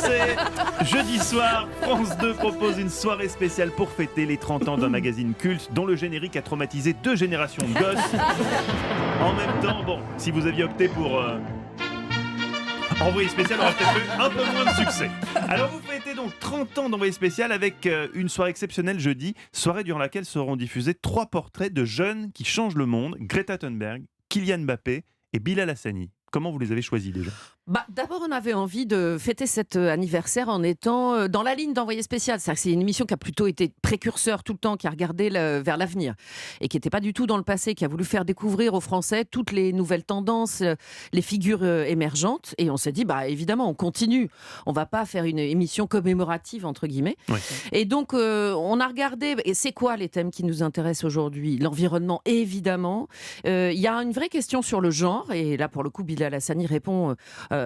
Français. Jeudi soir, France 2 propose une soirée spéciale pour fêter les 30 ans d'un magazine culte dont le générique a traumatisé 2 générations de gosses. En même temps, bon, si vous aviez opté pour Envoyé spécial, aura peut-être eu un peu moins de succès. Alors vous fêtez donc 30 ans d'Envoyé spécial avec une soirée exceptionnelle jeudi, soirée durant laquelle seront diffusés 3 portraits de jeunes qui changent le monde: Greta Thunberg, Kylian Mbappé et Bilal Hassani. Comment vous les avez choisis déjà ? D'abord, on avait envie de fêter cet anniversaire en étant dans la ligne d'Envoyé spécial. C'est une émission qui a plutôt été précurseur tout le temps, qui a regardé vers l'avenir et qui n'était pas du tout dans le passé, qui a voulu faire découvrir aux Français toutes les nouvelles tendances, les figures émergentes. Et on s'est dit, évidemment, on continue. On ne va pas faire une émission commémorative, entre guillemets. Oui. Et donc, on a regardé, et c'est quoi les thèmes qui nous intéressent aujourd'hui ? L'environnement, évidemment. Il y a une vraie question sur le genre, et là, pour le coup, Bilal Hassani répond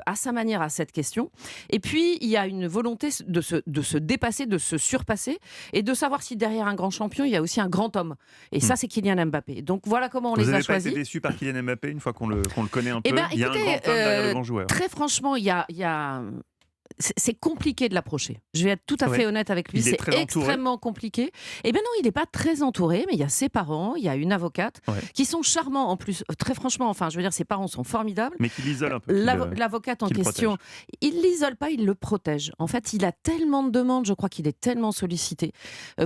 à sa manière à cette question. Et puis, il y a une volonté de se dépasser, de se surpasser, et de savoir si derrière un grand champion, il y a aussi un grand homme. Et ça, c'est Kylian Mbappé. Donc, voilà comment on les a choisis. Vous n'avez pas été déçu par Kylian Mbappé une fois qu'on le connaît un peu ? Il y a un Écoutez, grand homme derrière le grand joueur. Très franchement, il y a c'est compliqué de l'approcher. Je vais être tout à fait honnête avec lui. C'est extrêmement compliqué. Eh bien non, il n'est pas très entouré, mais il y a ses parents, il y a une avocate qui sont charmants en plus. Très franchement, je veux dire, ses parents sont formidables. Mais qui l'isolent un peu. L'avocate en question, il l'isole pas, il le protège. En fait, il a tellement de demandes, je crois qu'il est tellement sollicité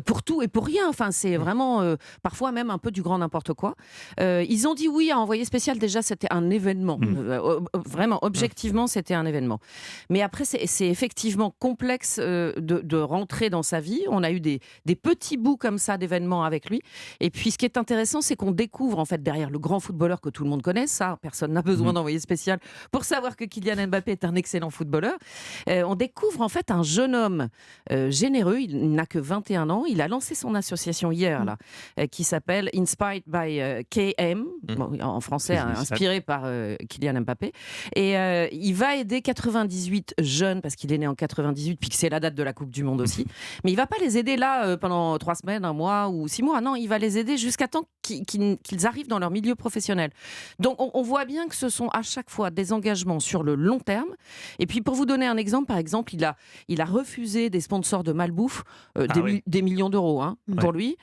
pour tout et pour rien. C'est vraiment parfois même un peu du grand n'importe quoi. Ils ont dit oui à Envoyé spécial. Déjà, c'était un événement. Vraiment, objectivement, c'était un événement. Mais après, c'est effectivement complexe de rentrer dans sa vie. On a eu des petits bouts comme ça d'événements avec lui. Et puis, ce qui est intéressant, c'est qu'on découvre en fait derrière le grand footballeur que tout le monde connaît. Ça, personne n'a besoin d'Envoyé spécial pour savoir que Kylian Mbappé est un excellent footballeur. On découvre en fait un jeune homme généreux. Il n'a que 21 ans. Il a lancé son association hier, qui s'appelle Inspired by KM, en français, inspiré par Kylian Mbappé. Et il va aider 98 jeunes, parce qu'il est né en 98, puis que c'est la date de la Coupe du Monde aussi. Mais il ne va pas les aider là pendant 3 semaines, 1 mois ou 6 mois. Non, il va les aider jusqu'à temps qu'ils arrivent dans leur milieu professionnel. Donc on voit bien que ce sont à chaque fois des engagements sur le long terme. Et puis pour vous donner un exemple, par exemple, il a refusé des sponsors de malbouffe, des millions d'euros pour lui,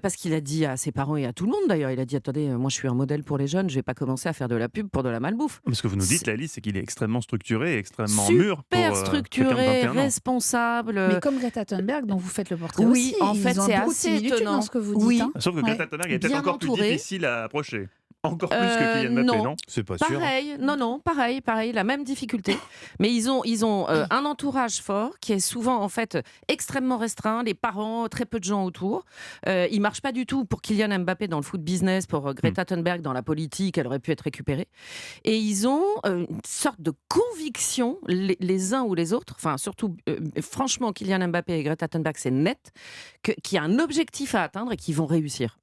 parce qu'il a dit à ses parents et à tout le monde d'ailleurs, il a dit attendez, moi je suis un modèle pour les jeunes, je ne vais pas commencer à faire de la pub pour de la malbouffe. Ce que vous nous dites, Laëlys, c'est qu'il est extrêmement structuré, extrêmement mûr. Super structuré, responsable. Mais comme Greta Thunberg, dont vous faites le portrait aussi. Oui, en fait, c'est assez étonnant dans ce que vous dites. Sauf que Greta Thunberg est peut-être encore plus difficile à approcher. Encore plus que Kylian Mbappé, non ? C'est pas sûr. Pareil, la même difficulté. Mais ils ont un entourage fort qui est souvent en fait extrêmement restreint, les parents, très peu de gens autour. Ils marchent pas du tout pour Kylian Mbappé dans le foot business, pour Greta Thunberg dans la politique, elle aurait pu être récupérée. Et ils ont une sorte de conviction, les uns ou les autres, surtout franchement Kylian Mbappé et Greta Thunberg, c'est net, qu'il y a un objectif à atteindre et qu'ils vont réussir.